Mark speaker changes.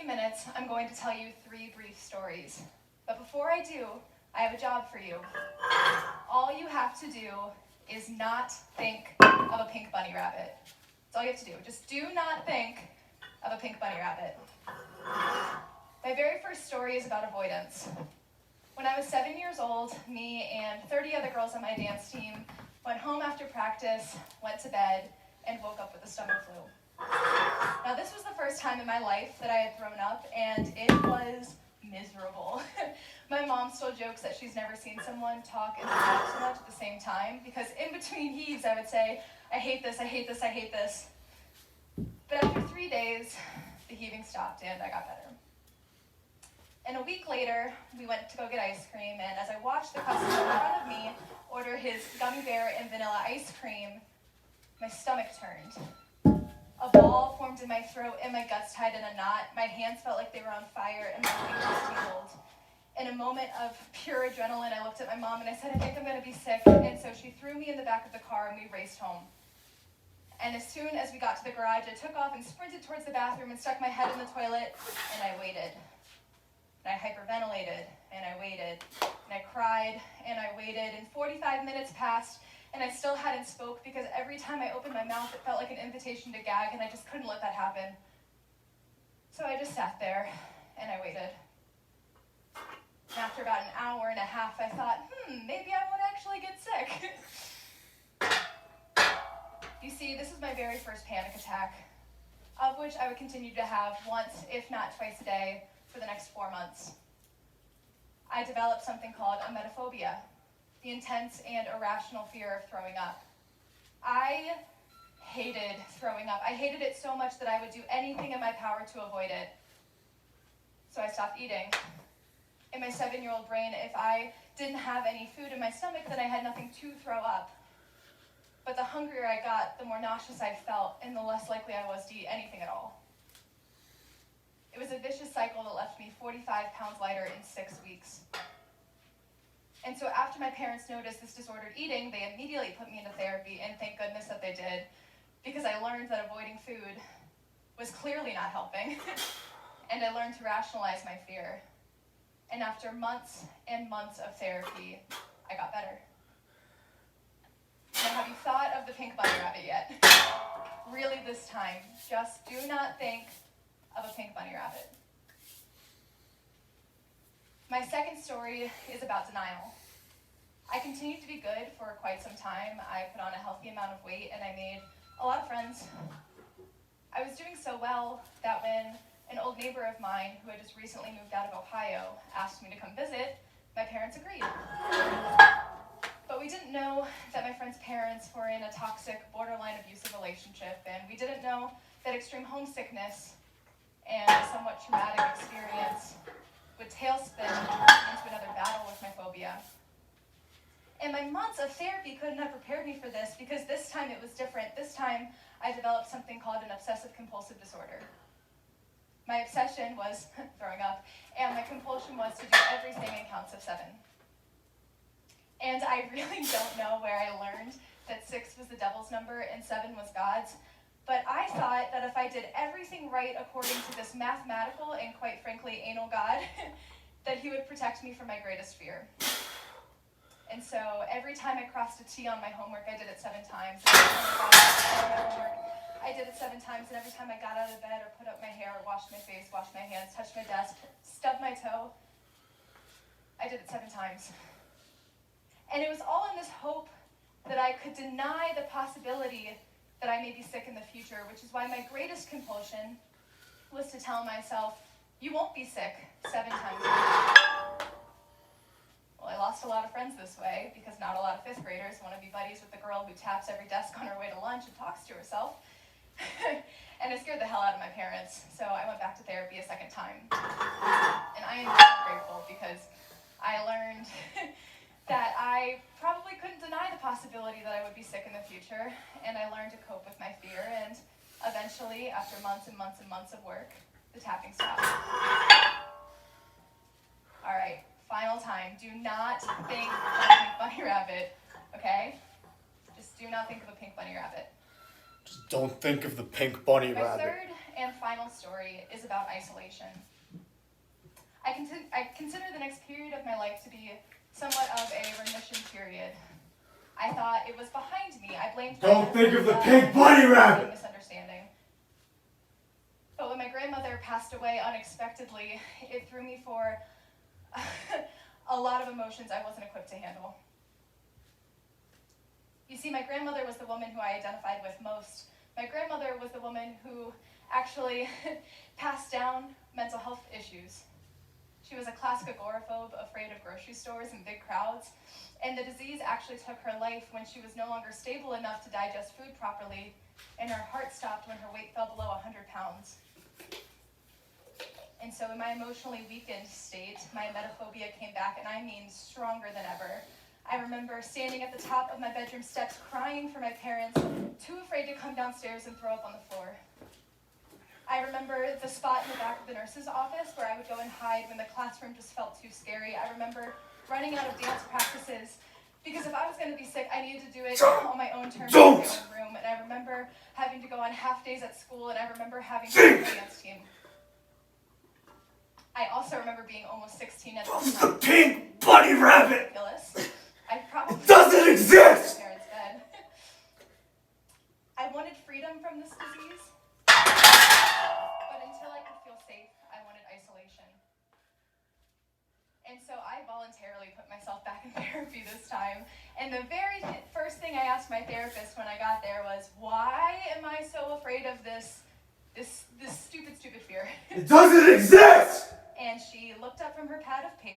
Speaker 1: few minutes, I'm going to tell you 3 brief stories. But before I do, I have a job for you. All you have to do is not think of a pink bunny rabbit. That's all you have to do. Just do not think of a pink bunny rabbit. My very first story is about avoidance. When I was 7 years old, me and 30 other girls on my dance team went home after practice, went to bed, and woke up with a stomach flu. Now, this was the first time in my life that I had thrown up, and it was miserable. My mom still jokes that she's never seen someone talk and laugh so much at the same time, because in between heaves, I would say, I hate this, I hate this, I hate this. But after 3 days, the heaving stopped and I got better. And a week later, we went to go get ice cream, and as I watched the customer in front of me order his gummy bear and vanilla ice cream, my stomach turned. A ball formed in my throat and my guts tied in a knot. My hands felt like they were on fire and my fingers tingled. In a moment of pure adrenaline, I looked at my mom and I said, I think I'm going to be sick. And so she threw me in the back of the car and we raced home. And as soon as we got to the garage, I took off and sprinted towards the bathroom and stuck my head in the toilet, and I waited. And I hyperventilated, and I waited. And I cried, and I waited. And 45 minutes passed, and I still hadn't spoke because every time I opened my mouth, it felt like an invitation to gag, and I just couldn't let that happen. So I just sat there, and I waited. And after about an hour and a half, I thought, maybe I won't actually get sick. You see, this was my very first panic attack, of which I would continue to have once, if not twice a day, for the next 4 months. I developed something called emetophobia, the intense and irrational fear of throwing up. I hated throwing up. I hated it so much that I would do anything in my power to avoid it. So I stopped eating. In my 7-year-old brain, if I didn't have any food in my stomach, then I had nothing to throw up. But the hungrier I got, the more nauseous I felt, and the less likely I was to eat anything at all. It was a vicious cycle that left me 45 pounds lighter in 6 weeks. And so after my parents noticed this disordered eating, they immediately put me into therapy, and thank goodness that they did, because I learned that avoiding food was clearly not helping, and I learned to rationalize my fear. And after months and months of therapy, I got better. Now, have you thought of the pink bunny rabbit yet? Really this time, just do not think of a pink bunny rabbit. My second story is about denial. I continued to be good for quite some time. I put on a healthy amount of weight and I made a lot of friends. I was doing so well that when an old neighbor of mine who had just recently moved out of Ohio asked me to come visit, my parents agreed. But we didn't know that my friend's parents were in a toxic, borderline abusive relationship, and we didn't know that extreme homesickness and a somewhat traumatic experience would tailspin into another battle with my phobia. And my months of therapy couldn't have prepared me for this, because this time it was different. This time I developed something called an obsessive-compulsive disorder. My obsession was throwing up, and my compulsion was to do everything in counts of 7. And I really don't know where I learned that 6 was the devil's number and 7 was God's. But I thought that if I did everything right according to this mathematical and, quite frankly, anal God, that he would protect me from my greatest fear. And so every time I crossed a T on my homework, I did it 7 times. Every time I got out of my homework, I did it 7 times. And every time I got out of bed or put up my hair or washed my face, washed my hands, touched my desk, stubbed my toe, I did it 7 times. And it was all in this hope that I could deny the possibility that I may be sick in the future, which is why my greatest compulsion was to tell myself, you won't be sick 7 times a week. Well, I lost a lot of friends this way, because not a lot of 5th graders want to be buddies with the girl who taps every desk on her way to lunch and talks to herself. And it scared the hell out of my parents, so I went back to therapy a 2nd time. And I am so grateful, because I learned that I probably couldn't deny the possibility that I would be sick in the future, and I learned to cope with my fear, and eventually, after months and months and months of work, the tapping stopped. All right, final time. Do not think of a pink bunny rabbit, okay? Just do not think of a pink bunny rabbit.
Speaker 2: Just don't think of the pink bunny
Speaker 1: My
Speaker 2: rabbit.
Speaker 1: third and final story is about isolation. I consider the next period of my life to be somewhat of a remission period. I thought it was behind me. I blamed
Speaker 2: Don't think of the pink bunny rabbit!
Speaker 1: Misunderstanding. But when my grandmother passed away unexpectedly, it threw me for a lot of emotions I wasn't equipped to handle. You see, my grandmother was the woman who I identified with most. My grandmother was the woman who actually passed down mental health issues. She was a classic agoraphobe, afraid of grocery stores and big crowds, and the disease actually took her life when she was no longer stable enough to digest food properly, and her heart stopped when her weight fell below 100 pounds. And so in my emotionally weakened state, my emetophobia came back, and I mean stronger than ever. I remember standing at the top of my bedroom steps crying for my parents, too afraid to come downstairs and throw up on the floor. I remember the spot in the back of the nurse's office where I would go and hide when the classroom just felt too scary. I remember running out of dance practices because if I was going to be sick, I needed to do it on my own terms in my own room. And I remember having to go on half days at school, and I remember having to be on the dance team. I also remember being almost 16 at the time.
Speaker 2: The pink bunny rabbit!
Speaker 1: Ridiculous. I probably
Speaker 2: doesn't exist!
Speaker 1: My parents' bed. I wanted freedom from this disease, but until I could feel safe, I wanted isolation. And so I voluntarily put myself back in therapy this time. And the very first thing I asked my therapist when I got there was, why am I so afraid of this stupid fear?
Speaker 2: It doesn't exist!
Speaker 1: And she looked up from her pad of paper.